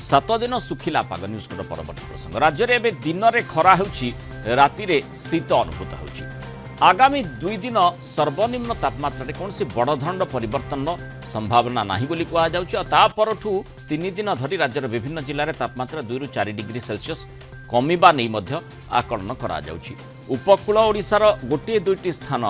सात दिन सुखिला पाग न्यूज परवर्ती प्रसंग राज्य में एवं दिन में खरा राति शीत अनुभूत हो आगामी 2 दिन सर्वनिम्न तापमात्रा कौन सी बड़धरण परिवर्तन संभावना नहीं बोली कहुपर 3 दिन धरी राज्यर विभिन्न जिले में तापमात्रा 2 ରୁ 4 डिग्री सेल्सियस कमिबा नहीं आकलन करा उपकूल ओडिशार गोटे 2टी स्थान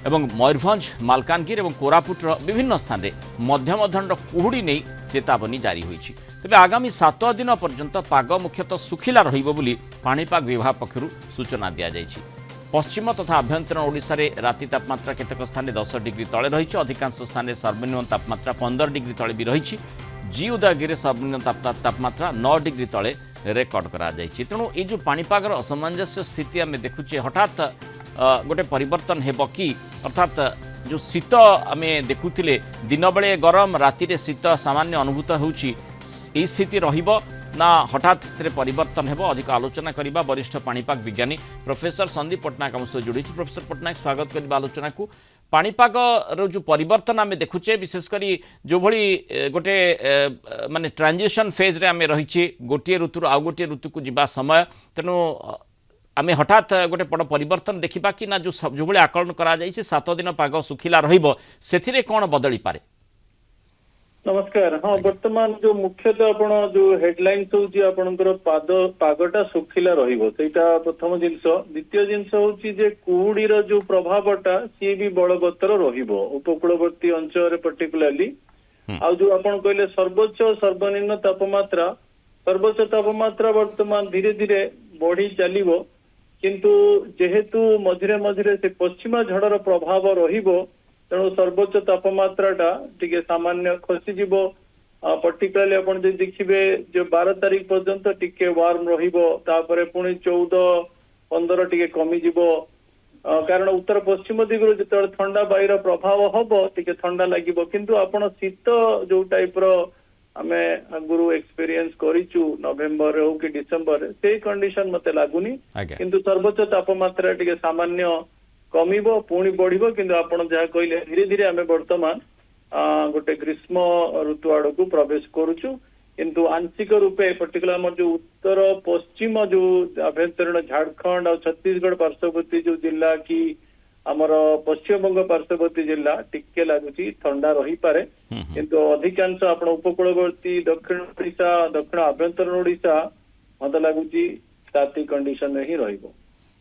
एवं मयूरभंज मालकानगिरी और कोरापुटर विभिन्न स्थान में मध्यम धरण कुहुड़ी नहीं चेतावनी जारी होती तेज आगामी 7 दिन पर्यंत पाग मुख्यतः सुखिला रही पाणीपाग विभाग पक्षर सूचना दी जाइए। पश्चिम तथा आभ्यंतरण ओडिशा रे राति तापमात्रा केतक स्थान 10 डिग्री तले रही अधिकांश स्थान सर्वनिम्न तापमात्रा 15 डिग्री तले भी रही जी उदयगिरी सर्वनिम्न तापमात्रा 9 डिग्री तले रेकर्ड करा जाइए। तेणु ये जो पाणीपागर असमंजस्य स्थिति आम देखुचे हठात गोटे परिवर्तन हेब कि अर्थात जो शीत आम देखुले दिन बेले गरम राति शीत सामान्य अनुभूत होची स्थिति रहिबो ना हठात स्थिति परिवर्तन हेब अधिक आलोचना करबा वरिष्ठ पाणीपाग विज्ञानी प्रोफेसर संदीप पट्टनायक आम सहित जोड़ी। प्रोफेसर पट्टनायक स्वागत करबा आलोचना को। पाणीपाग जो परिवर्तन आम देखुचे विशेषकर जो भली गोटे माने ट्रांजिशन फेज रे आम रही गोटे ऋतु आउ गोटे ऋतु को जीवा समय तेणु आम हठात गोटे बड़ परिवर्तन देखा कि ना जो भाई आकलन करा 7 दिन पाग सुखिला रहिबो सेथिरे कौन बदली पारे। नमस्कार। हाँ वर्तमान जो मुख्यतः आपण जो हेडलाइंस होची आपनकर पागटा सुखिला रहिबो सेटा प्रथम जिंस। द्वितीय जिंस होची जे कुहुडीर जो प्रभावटा सी भी बलवत्तर रहिबो उपकूलवर्ती अंचल पर्टिकुलरली आ जो आपण कहले सर्वोच्च सर्वनिम्न तापमात्रा वर्तमान धीरे धीरे बढ़ी चलिबो किंतु जेहेतु मझिरे मझिरे से पश्चिमा झड़र प्रभाव रहिबो तेणु सर्वोच्च तापमात्रा टिके सामान्य खसीजीव पर्टिकुलरली आपण जे देखिबे जो 12 तारीख पर्यंत टिके वार्म रहिबो तापरे पुणी 14-15 टिके कमी जीवो कारण उत्तर पश्चिम दिगरु जतले ठंडा वायुर प्रभाव हबो टिके ठंडा लागिबो किंतु आपण शीत जो टाइप रो आमे गुरु एक्सपीरियंस करिचु नवेम्बर हो कि डिसेंबर से कंडीशन मते लागुनी किंतु सर्वोच्च तापमात्रा टिके सामान्य कमिबो पुणी बढ़िबो किंतु आपण जहा कहले धीरे धीरे आमे वर्तमान गोटे ग्रीष्म ऋतु आड़ को प्रवेश करूचु किंतु आंशिक रूपे पर्टिकुलर हमर जो उत्तर पश्चिम जो आभ्यंतरीण झारखंड और छत्तीसगढ़ पार्श्ववर्ती जो जिला की आमर पश्चिम बंग पार्श्ववर्ती जिला टिके लगुची ठंडा रही पारे किंतु अधिकांश आपण उपकूलवर्ती दक्षिण ओडिशा दक्षिण आभ्यंतरीण ओडिशा मते लगुची ताती कंडीशन में ही रहिबो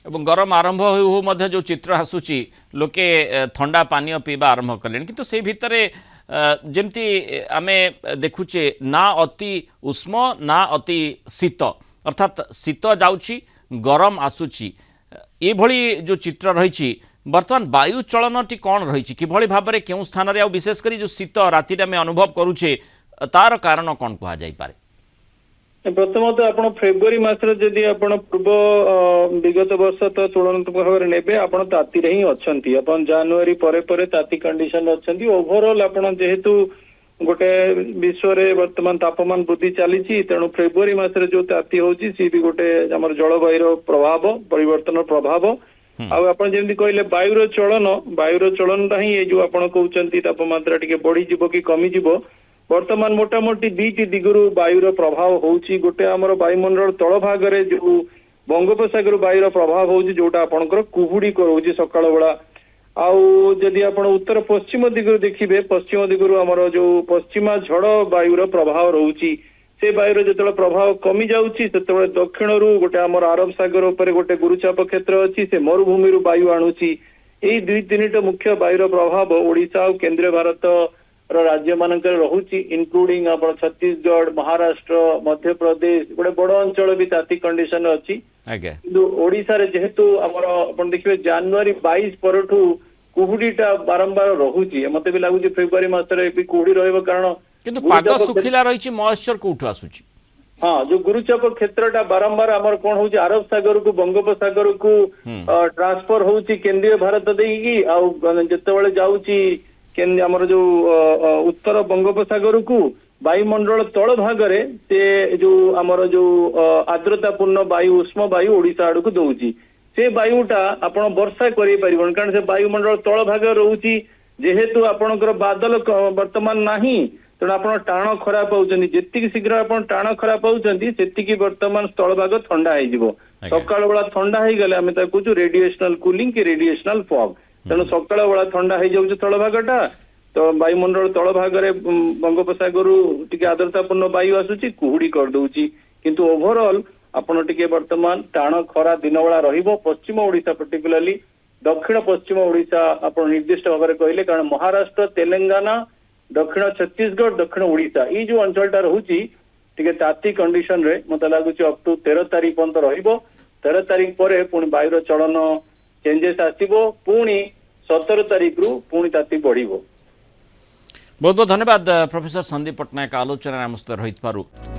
एवं गरम आरंभ हो जो चित्र आसूची लोके ठंडा पानी पीवा आरंभ कले किंतु से भितर जमती आमे देखुचे ना अति उष्म ना अति शीत अर्थात शीत जाउची गरम आसूची ये भली जो चित्र रही बर्तमान वायु चलन टी कौन रही कि भाव में क्यों स्थान में विशेषकर जो शीत राति आम अनुभव करुचे तार कारण कौन कह जाई पारे। प्रथमतः आपण फेब्रुआरी मासरे जदि आपण पूर्व विगत वर्ष तो तुलनात्मक भाव में नेबे आपण ताती रे ही अछंती आपण जनवरी परे परे ताती कंडीशन अछंती ओवरऑल आपण जेहेतु गोटे विश्व रे वर्तमान तापमान वृद्धि चली तेणु फेब्रुआरी मासरे जो ताती होची सी भी गोटे हमर जलवायु प्रभाव परिवर्तन प्रभाव आपण जेमती कहले वायुर चलन ही ये जो आपण कहउचंती तापमात्रा टिके बढ़ी जिवो कि कमी जिवो वर्तमान मोटामोटी 2टी दिगरु वायुर प्रभाव होउची गोटे हमर वायुमंडल तळ भागरे जो बंगोपसागर वायुर प्रभाव होउची जोटा आपनकर कुहुडी करउची सकाळ बेला आउ जदि आपण उत्तर पश्चिम दिगरु देखिबे पश्चिम दिगरु हमर जो पश्चिमा झड़ वायुर प्रभाव रहउची से वायुर जतले प्रभाव कमी जाउची सेतबे दक्षिणरू गोटे हमर अरब सागर ऊपर गोटे गुरुचाप क्षेत्र अछि से मरुभूमि रु वायु आणुची एई 2-3टा मुख्य वायुर प्रभाव ओडिशा और केंद्रीय भारत राज्य मानकर रहुची इंक्लूडिंग आपण छत्तीसगढ़ महाराष्ट्र मध्य प्रदेश गोटे बड़ अंचल भी ताती कंडीशन अच्छी किंतु ओडिशा रे जेहेतु हमर आपण देखिबे जनवरी 22 परठू कुहुडीटा बारंबार रहुची मते भी लागुची फेब्रुआरी मासरे भी कुहुडी रहबो कारण किंतु पाग सुखिला रहिची मॉइस्चर कोठू आसुची। हाँ जो गुरुचाप क्षेत्रटा बारंबार आमर कौन होची अरब सागर को बंगोपसागर को ट्रांसफर होची केंद्रीय भारत देगी आउ जतबेले जाउची आमर जो उत्तर बंगोपसागर को वायुमंडल तल भागरे से जो आमर जो आर्द्रतापूर्ण वायु उष्म वायु ओडिशा आड़ को दउची से वायुटा आपण वर्षा करि परिबन कारण से वायुमंडल तल भाग रहउची जेहेतु आपणकर बादल वर्तमान नाही ତେଣୁ ଆପଣ ଟାଣ ଖରା ପାଉଛନ୍ତି, ଯେତିକି ଶୀଘ୍ର ଆପଣ ଟାଣ ଖରା ପାଉଛନ୍ତି ସେତିକି ବର୍ତ୍ତମାନ ସ୍ଥଳଭାଗ ଥଣ୍ଡା ହେଇଯିବ। ସକାଳ ବେଳା ଥଣ୍ଡା ହେଇଗଲେ ଆମେ ତାକୁ କହୁଛୁ ରେଡିଏସନାଲ କୁଲିଂ କି ରେଡିଏସନାଲ ଫଗ୍। ତେଣୁ ସକାଳ ବେଳା ଥଣ୍ଡା ହେଇଯାଉଛି ସ୍ଥଳଭାଗଟା, ତ ବାୟୁମଣ୍ଡଳ ତଳ ଭାଗରେ ବଙ୍ଗୋପସାଗରରୁ ଟିକେ ଆର୍ଦ୍ରତାପୂର୍ଣ୍ଣ ବାୟୁ ଆସୁଛି, କୁହୁଡି କରିଦଉଛି। କିନ୍ତୁ ଓଭରଅଲ୍ ଆପଣ ଟିକେ ବର୍ତ୍ତମାନ ଟାଣ ଖରା ଦିନ ବେଳା ରହିବ। ପଶ୍ଚିମ ଓଡିଶା ପର୍ଟିକୁଲାରଲି ଦକ୍ଷିଣ ପଶ୍ଚିମ ଓଡିଶା ଆପଣ ନିର୍ଦ୍ଦିଷ୍ଟ ଭାବରେ କହିଲେ, କାରଣ ମହାରାଷ୍ଟ୍ର, ତେଲେଙ୍ଗାନା, ଦକ୍ଷିଣ ଛତିଶଗଡ, ଦକ୍ଷିଣ ଓଡିଶା ଏଇ ଯୋଉ ଅଞ୍ଚଳଟା ରହୁଛି ଟିକେ ତାତି କଣ୍ଡିସନ ରେ ମତେ ଲାଗୁଛି ଅପ୍ ଟୁ 13 ତାରିଖ ପର୍ଯ୍ୟନ୍ତ ରହିବ। 13 ତାରିଖ ପରେ ପୁଣି ବାୟୁର ଚଳନ ଚେଞ୍ଜେସ୍ ଆସିବ, ପୁଣି 17 ତାରିଖରୁ ପୁଣି ତାତି ବଢିବ। बहुत बहुत धन्यवाद प्रोफेसर संदीप पट्टनायक आलोचना आम सहित रही।